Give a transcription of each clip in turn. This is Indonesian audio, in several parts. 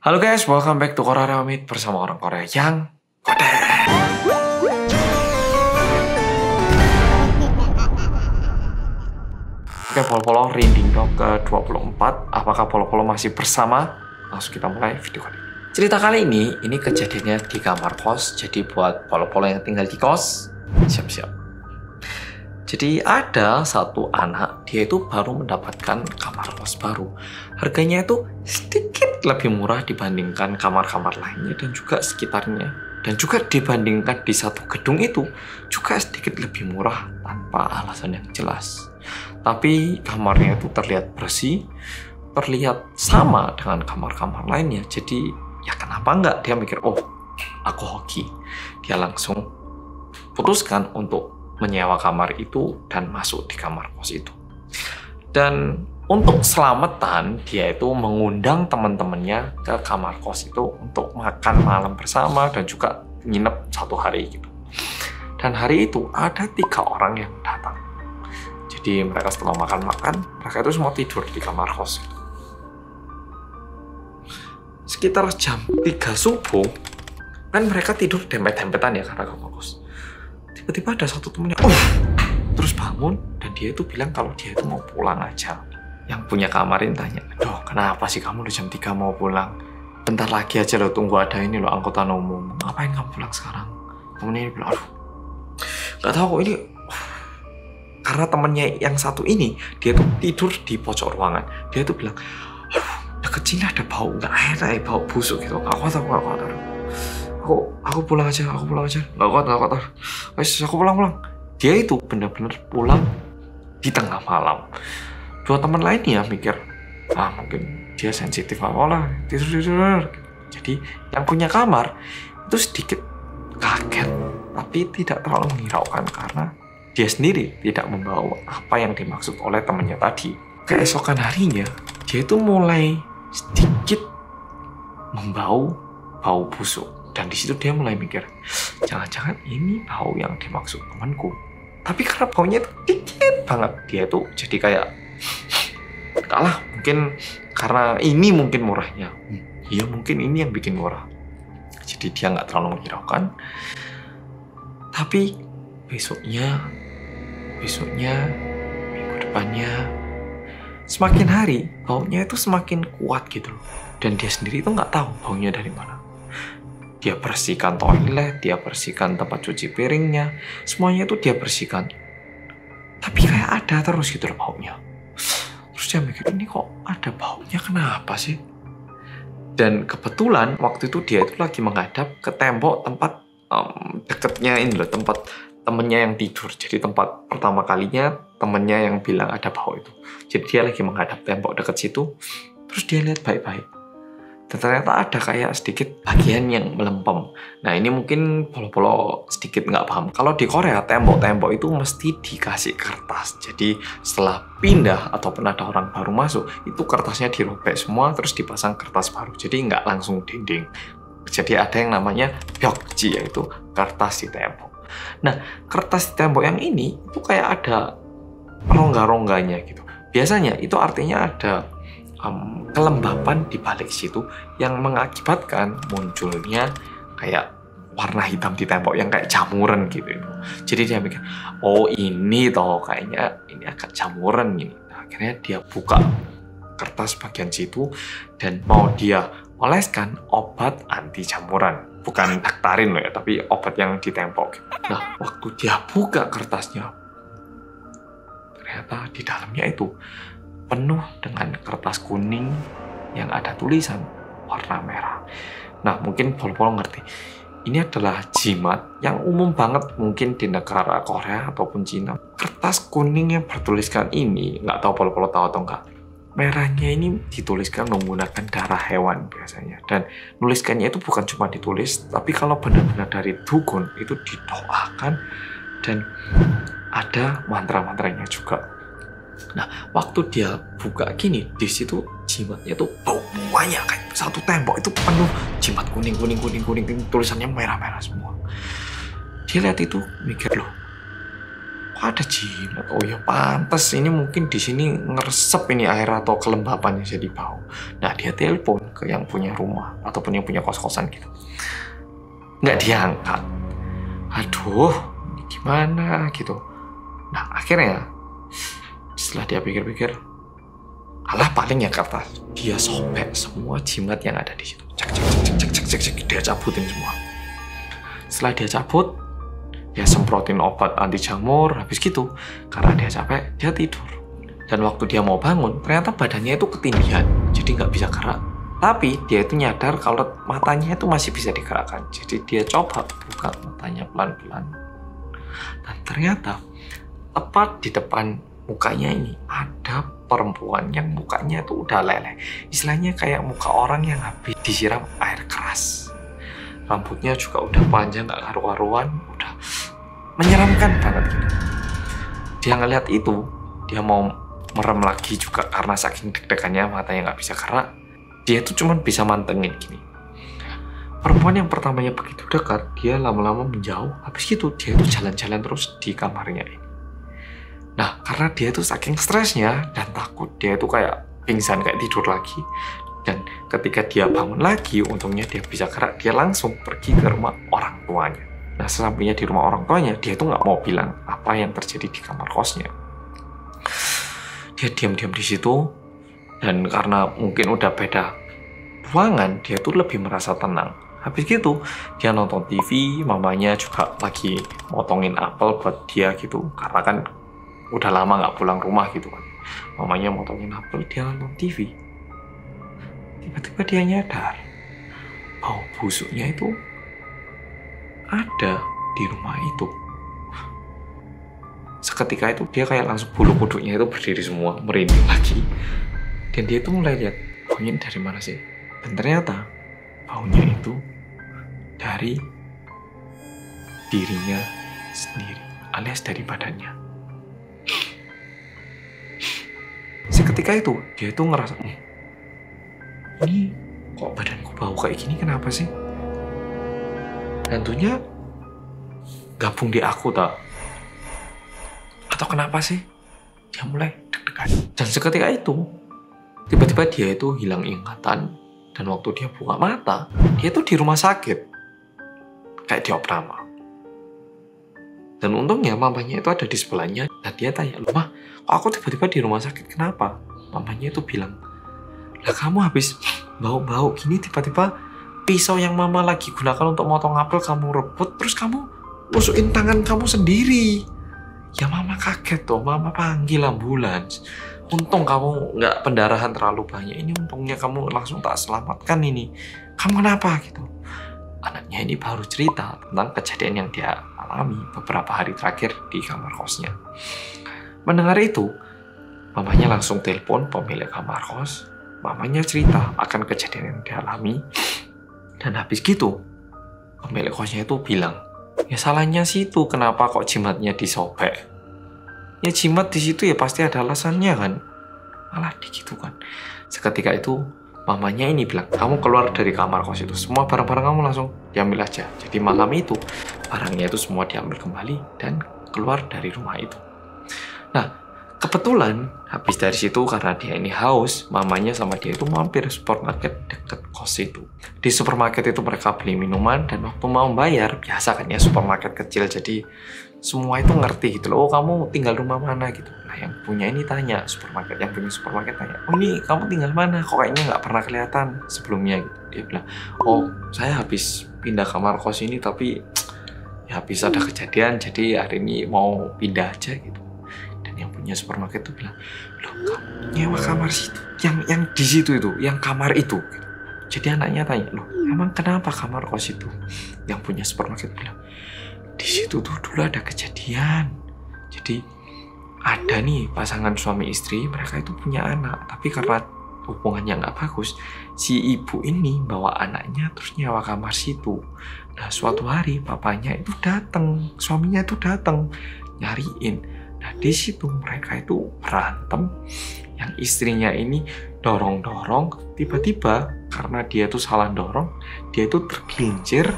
Halo guys, welcome back to Korea Remit bersama orang Korea yang kode. Oke, polo-polo rinding dong ke-24. Apakah polo-polo masih bersama? Langsung kita mulai video kali ini. Cerita kali ini kejadiannya di kamar kos. Jadi buat polo-polo yang tinggal di kos, siap-siap. Jadi ada satu anak, dia itu baru mendapatkan kamar kos baru. Harganya itu sedikit lebih murah dibandingkan kamar-kamar lainnya dan juga sekitarnya. Dan juga dibandingkan di satu gedung itu juga sedikit lebih murah tanpa alasan yang jelas. Tapi kamarnya itu terlihat bersih, terlihat sama dengan kamar-kamar lainnya. Jadi ya kenapa enggak? Dia mikir, oh aku hoki. Dia langsung putuskan untuk menyewa kamar itu dan masuk di kamar kos itu. Dan untuk selamatan, dia itu mengundang teman-temannya ke kamar kos itu untuk makan malam bersama dan juga nginep satu hari gitu. Dan hari itu ada 3 orang yang datang. Jadi mereka setelah makan-makan, mereka itu semua tidur di kamar kos. Sekitar jam 3 subuh, kan mereka tidur dempet-dempetan ya karena kamar kos. Tiba-tiba ada satu temennya, terus bangun dan dia itu bilang kalau dia itu mau pulang aja. Yang punya kamarin tanya, "Doh, kenapa sih kamu udah jam 3 mau pulang? Bentar lagi aja lo, tunggu ada ini lo angkutan umum. Ngapain kamu pulang sekarang?" Temennya ini bilang, "Aduh, gak tahu kok ini." Karena temennya yang satu ini, dia tuh tidur di pojok ruangan. Dia tuh bilang, "Aduh, deket sini ada bau gak enak ya, bau busuk gitu. Gak kuat. Aku pulang aja, Gak kuat. Aku pulang. Dia itu benar-benar pulang di tengah malam. 2 teman lainnya mikir, mungkin dia sensitif lah, tidur. Jadi yang punya kamar itu sedikit kaget, tapi tidak terlalu menghiraukan karena dia sendiri tidak membawa apa yang dimaksud oleh temannya tadi. Keesokan harinya, dia itu mulai sedikit membau bau busuk. Dan di situ dia mulai mikir, jangan-jangan ini bau yang dimaksud temanku. Tapi karena baunya itu dikit banget, dia tuh jadi kayak, kalah mungkin karena ini mungkin murahnya. Iya mungkin ini yang bikin murah. Jadi dia nggak terlalu menghiraukan. Tapi besoknya, minggu depannya, semakin hari baunya itu semakin kuat gitu loh. Dan dia sendiri itu nggak tahu baunya dari mana. Dia bersihkan toilet, dia bersihkan tempat cuci piringnya, semuanya itu dia bersihkan. Tapi kayak ada terus gitu loh baunya. Terus dia mikir, ini kok ada baunya, kenapa sih? Dan kebetulan waktu itu dia itu lagi menghadap ke tembok tempat deketnya ini loh, tempat temennya yang tidur. Jadi tempat pertama kalinya temennya yang bilang ada bau itu. Jadi dia lagi menghadap tembok deket situ, terus dia lihat baik-baik. Dan ternyata ada kayak sedikit bagian yang melempem. Nah ini mungkin polo-polo sedikit nggak paham. Kalau di Korea tembok-tembok itu mesti dikasih kertas. Jadi setelah pindah ataupun ada orang baru masuk, itu kertasnya dirobek semua terus dipasang kertas baru. Jadi nggak langsung dinding. Jadi ada yang namanya byokji, yaitu kertas di tembok. Nah kertas di tembok yang ini itu kayak ada rongga-rongganya gitu. Biasanya itu artinya ada kelembapan di balik situ yang mengakibatkan munculnya kayak warna hitam di tembok yang kayak jamuran gitu. Jadi dia mikir, oh ini toh kayaknya ini agak jamuran gini. Nah, akhirnya dia buka kertas bagian situ dan mau dia oleskan obat anti jamuran. Bukan daktarin loh ya, tapi obat yang di tembok. Nah, waktu dia buka kertasnya, ternyata di dalamnya itu penuh dengan kertas kuning yang ada tulisan warna merah. Nah, mungkin polo-polo ngerti. Ini adalah jimat yang umum banget mungkin di negara Korea ataupun Cina. Kertas kuning yang bertuliskan ini, nggak tahu polo-polo tahu atau enggak. Merahnya ini dituliskan menggunakan darah hewan biasanya. Dan nuliskannya itu bukan cuma ditulis, tapi kalau benar-benar dari dukun itu didoakan dan ada mantra-mantranya juga. Nah, waktu dia buka gini, di situ jimatnya tuh bau banyak, kayak satu tembok itu penuh jimat kuning, tulisannya merah-merah semua. Dia lihat itu, mikir loh, kok ada jimat? Oh ya pantas, ini mungkin di sini ngeresep ini air atau kelembapannya jadi bau. Nah dia telepon ke yang punya rumah ataupun yang punya kos-kosan gitu. Nggak diangkat. Aduh, ini gimana gitu. Nah akhirnya setelah dia pikir-pikir, alah paling yang kata dia sobek semua jimat yang ada di situ. Cek, dia cabutin semua. Setelah dia cabut, dia semprotin obat anti jamur, habis gitu. Karena dia capek, dia tidur. Dan waktu dia mau bangun, ternyata badannya itu ketindihan, jadi nggak bisa gerak. Tapi dia itu nyadar kalau matanya itu masih bisa digerakkan. Jadi dia coba buka matanya pelan-pelan. Dan ternyata tepat di depan mukanya ini ada perempuan yang mukanya itu udah leleh. Istilahnya kayak muka orang yang habis disiram air keras. Rambutnya juga udah panjang, gak karu-karuan, udah menyeramkan banget gitu. Dia ngeliat itu, dia mau merem lagi juga karena saking deg-degannya matanya gak bisa gerak. Dia tuh cuma bisa mantengin gini. Perempuan yang pertamanya begitu dekat, dia lama-lama menjauh. Habis gitu dia tuh jalan-jalan terus di kamarnya ini. Nah, karena dia tuh saking stresnya dan takut, dia itu kayak pingsan, kayak tidur lagi. Dan ketika dia bangun lagi, untungnya dia bisa gerak, dia langsung pergi ke rumah orang tuanya. Nah, sesampainya di rumah orang tuanya, dia tuh nggak mau bilang apa yang terjadi di kamar kosnya. Dia diam-diam di situ, dan karena mungkin udah beda ruangan, dia tuh lebih merasa tenang. Habis gitu, dia nonton TV, mamanya juga lagi motongin apel buat dia gitu. Karena kan udah lama nggak pulang rumah gitu kan. Mamanya motongin apel, dia nonton TV. Tiba-tiba dia nyadar bau busuknya itu ada di rumah itu. Seketika itu dia kayak langsung bulu kuduknya itu berdiri semua, merinding lagi. Dan dia itu mulai lihat, baunya dari mana sih? Dan ternyata baunya itu dari dirinya sendiri, alias dari badannya. Seketika itu dia itu ngerasa, ini kok badanku bau kayak gini, kenapa sih? Hantunya gabung di aku tak? Atau kenapa sih? Dia mulai deg-degan. Dan seketika itu tiba-tiba dia itu hilang ingatan. Dan waktu dia buka mata, dia tuh di rumah sakit, kayak di opname. Dan untungnya mamanya itu ada di sebelahnya. Dan dia tanya, loh mah, kok aku tiba-tiba di rumah sakit, kenapa? Mamanya itu bilang, lah kamu habis bau-bau gini, tiba-tiba pisau yang mama lagi gunakan untuk motong apel kamu rebut, terus kamu nusukin tangan kamu sendiri. Ya mama kaget tuh, mama panggil ambulans. Untung kamu nggak pendarahan terlalu banyak, ini untungnya kamu langsung tak selamatkan ini. Kamu kenapa gitu? Anaknya ini baru cerita tentang kejadian yang dia alami beberapa hari terakhir di kamar kosnya. Mendengar itu, mamanya langsung telepon pemilik kamar kos. Mamanya cerita akan kejadian yang dia alami. Dan habis gitu, pemilik kosnya itu bilang, ya salahnya situ, kenapa kok jimatnya disobek? Ya jimat di situ ya pasti ada alasannya kan. Malah digitu kan. Seketika itu mamanya ini bilang, kamu keluar dari kamar kos itu, semua barang-barang kamu langsung diambil aja. Jadi malam itu barangnya itu semua diambil kembali dan keluar dari rumah itu. Nah, kebetulan habis dari situ karena dia ini haus, mamanya sama dia itu mampir supermarket deket kos itu. Di supermarket itu mereka beli minuman, dan waktu mau bayar, biasa kan ya supermarket kecil, jadi semua itu ngerti gitu loh, oh kamu tinggal rumah mana gitu. Nah yang punya ini tanya, yang punya supermarket tanya, oh ini kamu tinggal mana, kok kayaknya nggak pernah kelihatan sebelumnya gitu. Dia bilang, oh saya habis pindah kamar kos ini, tapi ya habis ada kejadian, jadi hari ini mau pindah aja gitu. Yang punya supermarket itu bilang, loh kamu nyewa kamar situ, yang di situ itu, yang kamar itu gitu. Jadi anaknya tanya, loh emang kenapa kamar kos itu? Yang punya supermarket bilang, di situ tuh dulu ada kejadian. Jadi ada nih pasangan suami istri, mereka itu punya anak, tapi karena hubungannya nggak bagus, si ibu ini bawa anaknya terus nyewa kamar situ. Nah suatu hari papanya itu datang, suaminya itu datang nyariin. Nah di situ mereka itu berantem, yang istrinya ini dorong-dorong, tiba-tiba karena dia tuh salah dorong, dia itu tergelincir,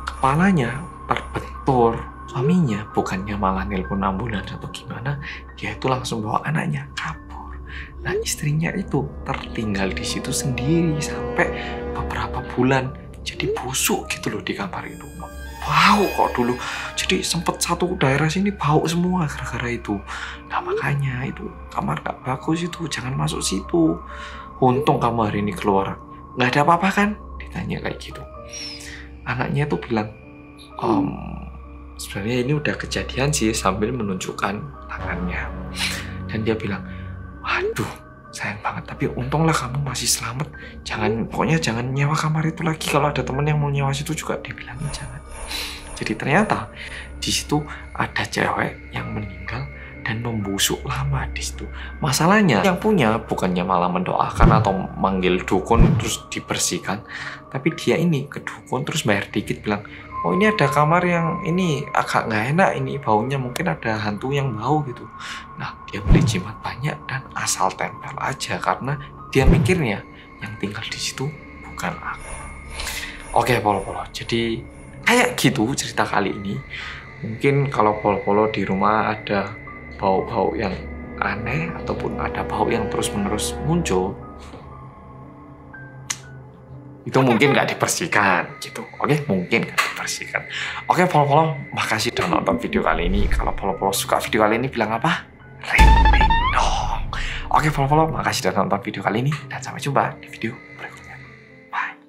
kepalanya terbentur Suaminya bukannya malah nelpon ambulans atau gimana, dia itu langsung bawa anaknya kabur. Nah, istrinya itu tertinggal di situ sendiri sampai beberapa bulan. Jadi busuk gitu loh di kamar itu. Bau kok dulu. Jadi sempet satu daerah sini bau semua gara-gara itu. Nah, makanya itu kamar gak bagus itu, jangan masuk situ. Untung kamu hari ini keluar. Nggak ada apa-apa kan? Ditanya kayak gitu. Anaknya tuh bilang, sebenarnya ini udah kejadian sih, sambil menunjukkan tangannya. Dan dia bilang, waduh, sayang banget. Tapi untunglah kamu masih selamat. Pokoknya jangan nyewa kamar itu lagi. Kalau ada temen yang mau nyewa situ juga, dia bilang jangan. Jadi ternyata di situ ada cewek yang meninggal dan membusuk lama di situ. Masalahnya yang punya bukannya malah mendoakan atau manggil dukun terus dibersihkan, tapi dia ini ke dukun terus bayar dikit, bilang, oh ini ada kamar yang ini agak nggak enak, ini baunya mungkin ada hantu yang bau gitu. Nah, dia beli jimat banyak dan asal tempel aja karena dia mikirnya yang tinggal di situ bukan aku. Oke, Polo-Polo. Jadi kayak gitu cerita kali ini. Mungkin kalau Polo-Polo di rumah ada bau-bau yang aneh ataupun ada bau yang terus-menerus muncul, itu mungkin nggak dibersihkan gitu. Oke, mungkin nggak dibersihkan. Oke, Polo-Polo, makasih udah nonton video kali ini. Kalau Polo-Polo suka video kali ini, bilang apa? Rating dong. Oke, Polo-Polo, makasih udah nonton video kali ini dan sampai jumpa di video